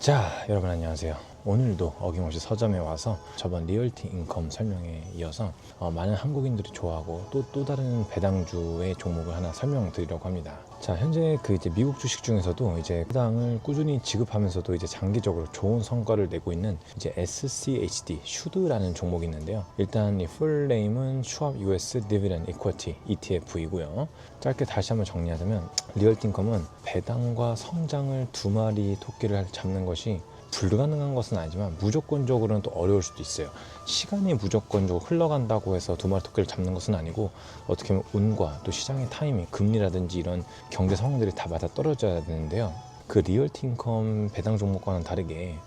자, 여러분 안녕하세요. 오늘도 어김없이 서점에 와서 저번 리얼티 인컴 설명에 이어서 많은 한국인들이 좋아하고 또 다른 배당주의 종목을 하나 설명드리려고 합니다. 자, 현재 이제 미국 주식 중에서도 이제 배당을 꾸준히 지급하면서도 이제 장기적으로 좋은 성과를 내고 있는 이제 SCHD, 슈드라는 종목이 있는데요. 일단 이 풀네임은 슈왑 US Dividend Equity ETF이고요. 짧게 다시 한번 정리하자면 리얼티 인컴은 배당과 성장을 두 마리 토끼를 잡는 것이 불가능한 것은 아니지만 무조건적으로는 또 어려울 수도 있어요. 시간이 무조건적으로 흘러간다고 해서 두 마리 토끼를 잡는 것은 아니고 어떻게 보면 운과 또 시장의 타이밍, 금리라든지 이런 경제 상황들이 다 맞아 떨어져야 되는데요. 그 리얼티 인컴 배당 종목과는 다르게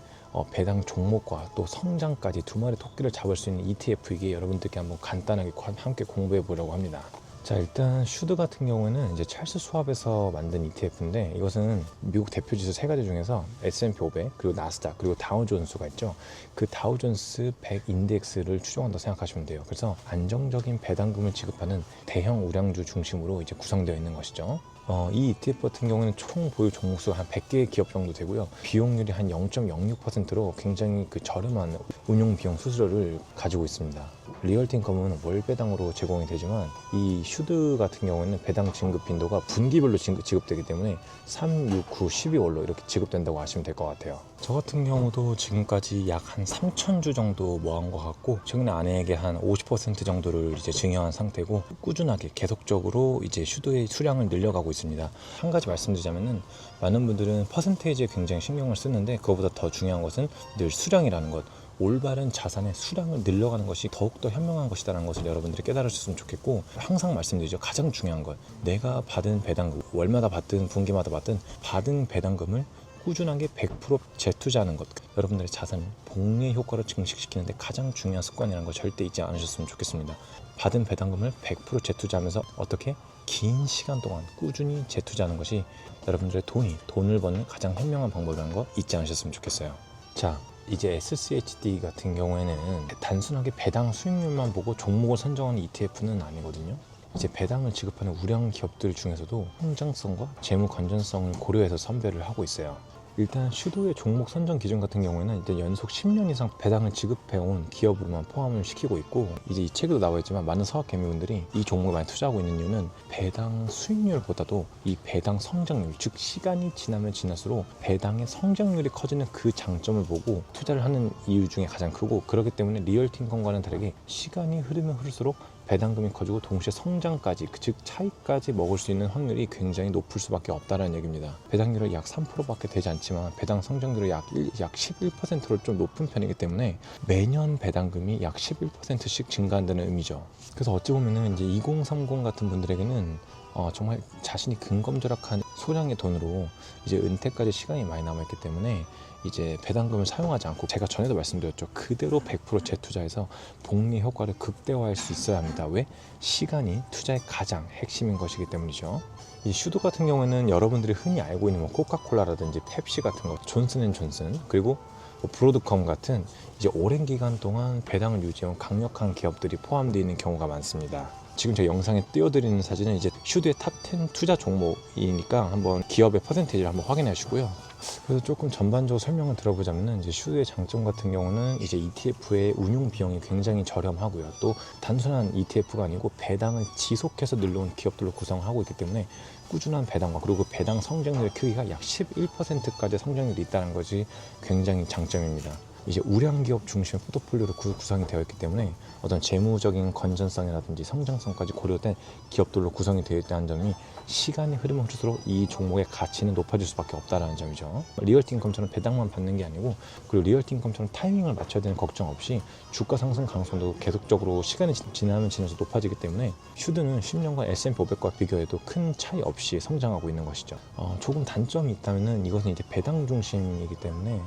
배당 종목과 또 성장까지 두 마리 토끼를 잡을 수 있는 ETF이기에 여러분들께 한번 간단하게 함께 공부해 보려고 합니다. 자, 일단 슈드 같은 경우에는 이제 찰스 수왑에서 만든 ETF인데 이것은 미국 대표 지수 세 가지 중에서 S&P 500 그리고 나스닥 그리고 다우존스가 있죠. 그 다우존스 100 인덱스를 추종한다고 생각하시면 돼요. 그래서 안정적인 배당금을 지급하는 대형 우량주 중심으로 이제 구성되어 있는 것이죠. 이 ETF 같은 경우는 총 보유 종목수 한 100개의 기업 정도 되고요. 비용률이 한 0.06%로 굉장히 저렴한 운용 비용 수수료를 가지고 있습니다. 리얼티 인컴은 월 배당으로 제공이 되지만 이 슈드 같은 경우는 배당 지급 빈도가 분기별로 지급되기 때문에 3, 6, 9, 12월로 이렇게 지급된다고 하시면 될 것 같아요. 저 같은 경우도 지금까지 약 한 3,000주 정도 모은 것 같고 최근에 아내에게 한 50% 정도를 이제 증여한 상태고 꾸준하게 계속적으로 이제 슈드의 수량을 늘려가고 있습니다. 한 가지 말씀드리자면은 많은 분들은 퍼센테이지에 굉장히 신경을 쓰는데 그거보다 더 중요한 것은 늘 수량이라는 것. 올바른 자산의 수량을 늘려가는 것이 더욱더 현명한 것이라는 것을 여러분들이 깨달으셨으면 좋겠고 항상 말씀드리죠. 가장 중요한 것. 내가 받은 배당금, 월마다 받든 분기마다 받든 받은 배당금을 꾸준하게 100% 재투자하는 것. 여러분들의 자산 복리의 효과를 증식시키는데 가장 중요한 습관이라는 걸 절대 잊지 않으셨으면 좋겠습니다. 받은 배당금을 100% 재투자하면서 어떻게? 긴 시간 동안 꾸준히 재투자하는 것이 여러분들의 돈을 버는 가장 현명한 방법이라는 거 잊지 않으셨으면 좋겠어요. 자, 이제 SCHD 같은 경우에는 단순하게 배당 수익률만 보고 종목을 선정하는 ETF는 아니거든요. 이제 배당을 지급하는 우량 기업들 중에서도 성장성과 재무 건전성을 고려해서 선별을 하고 있어요. 일단 슈드의 종목 선정 기준 같은 경우에는 이제 연속 10년 이상 배당을 지급해온 기업으로만 포함을 시키고 있고 이제 이 책에도 나와 있지만 많은 사업 개미분들이 이 종목을 많이 투자하고 있는 이유는 배당 수익률보다도 이 배당 성장률, 즉 시간이 지나면 지날수록 배당의 성장률이 커지는 그 장점을 보고 투자를 하는 이유 중에 가장 크고 그렇기 때문에 리얼티 인컴과는 다르게 시간이 흐르면 흐를수록 배당금이 커지고 동시에 성장까지 즉 차익까지 먹을 수 있는 확률이 굉장히 높을 수밖에 없다는 얘기입니다. 배당률은 약 3%밖에 되지 않지만 배당 성장률은 약 11%로 좀 높은 편이기 때문에 매년 배당금이 약 11%씩 증가한다는 의미죠. 그래서 어찌 보면은 이제 2030 같은 분들에게는 정말 자신이 근검절약한 소량의 돈으로 이제 은퇴까지 시간이 많이 남아있기 때문에 이제 배당금을 사용하지 않고 제가 전에도 말씀드렸죠. 그대로 100% 재투자해서 복리 효과를 극대화할 수 있어야 합니다. 왜? 시간이 투자의 가장 핵심인 것이기 때문이죠. 이 슈드 같은 경우에는 여러분들이 흔히 알고 있는 코카콜라라든지 펩시 같은 거, 존슨앤존슨 그리고 브로드컴 같은 이제 오랜 기간 동안 배당을 유지해온 강력한 기업들이 포함되어 있는 경우가 많습니다. 지금 제 영상에 띄워드리는 사진은 이제 슈드의 탑10 투자 종목이니까 한번 기업의 퍼센테이지를 한번 확인해 주시고요. 그래서 조금 전반적으로 설명을 들어보자면 이제 슈드의 장점 같은 경우는 이제 ETF의 운용 비용이 굉장히 저렴하고요. 또 단순한 ETF가 아니고 배당을 지속해서 늘려온 기업들로 구성하고 있기 때문에 꾸준한 배당과 그리고 배당 성장률의 크기가 약 11%까지 성장률이 있다는 것이 굉장히 장점입니다. 이제 우량 기업 중심 포트폴리오로 구성이 되어 있기 때문에 어떤 재무적인 건전성이라든지 성장성까지 고려된 기업들로 구성이 되어 있다는 점이 시간이 흐르면 흐를수록 이 종목의 가치는 높아질 수밖에 없다는 점이죠. 리얼티 인컴처럼 배당만 받는 게 아니고 그리고 리얼티 인컴처럼 타이밍을 맞춰야 되는 걱정 없이 주가 상승 가능성도 계속적으로 시간이 지나면 지날수록 높아지기 때문에 슈드는 10년간 S&P 500과 비교해도 큰 차이 없이 성장하고 있는 것이죠. 조금 단점이 있다면은 이것은 이제 배당 중심이기 때문에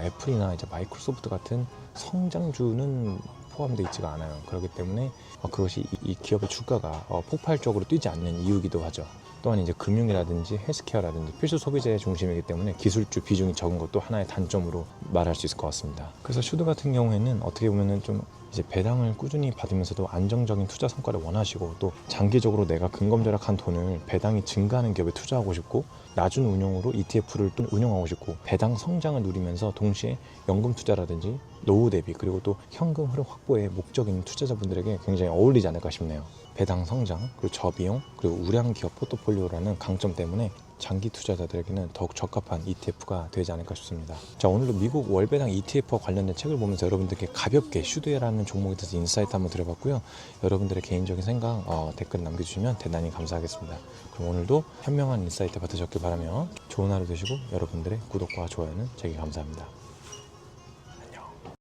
애플이나 이제 마이크로소프트 같은 성장주는 포함되어 있지가 않아요. 그렇기 때문에 그것이 이 기업의 주가가 폭발적으로 뛰지 않는 이유이기도 하죠. 또한 이제 금융이라든지 헬스케어라든지 필수 소비재 중심이기 때문에 기술주 비중이 적은 것도 하나의 단점으로 말할 수 있을 것 같습니다. 그래서 슈드 같은 경우에는 어떻게 보면은 좀 이제 배당을 꾸준히 받으면서도 안정적인 투자 성과를 원하시고 또 장기적으로 내가 근검절약한 돈을 배당이 증가하는 기업에 투자하고 싶고 낮은 운용으로 ETF를 또 운영하고 싶고 배당 성장을 누리면서 동시에 연금 투자라든지 노후 대비 그리고 또 현금 흐름 확보의 목적인 투자자분들에게 굉장히 어울리지 않을까 싶네요. 배당 성장, 그리고 저비용, 그리고 우량 기업 포트폴리오라는 강점 때문에 장기 투자자들에게는 더욱 적합한 ETF가 되지 않을까 싶습니다. 자, 오늘도 미국 월배당 ETF와 관련된 책을 보면서 여러분들께 가볍게 슈드라는 종목에 대해서 인사이트 한번 드려봤고요. 여러분들의 개인적인 생각 댓글 남겨주시면 대단히 감사하겠습니다. 그럼 오늘도 현명한 인사이트 받으셨길 바라며 좋은 하루 되시고 여러분들의 구독과 좋아요는 제게 감사합니다.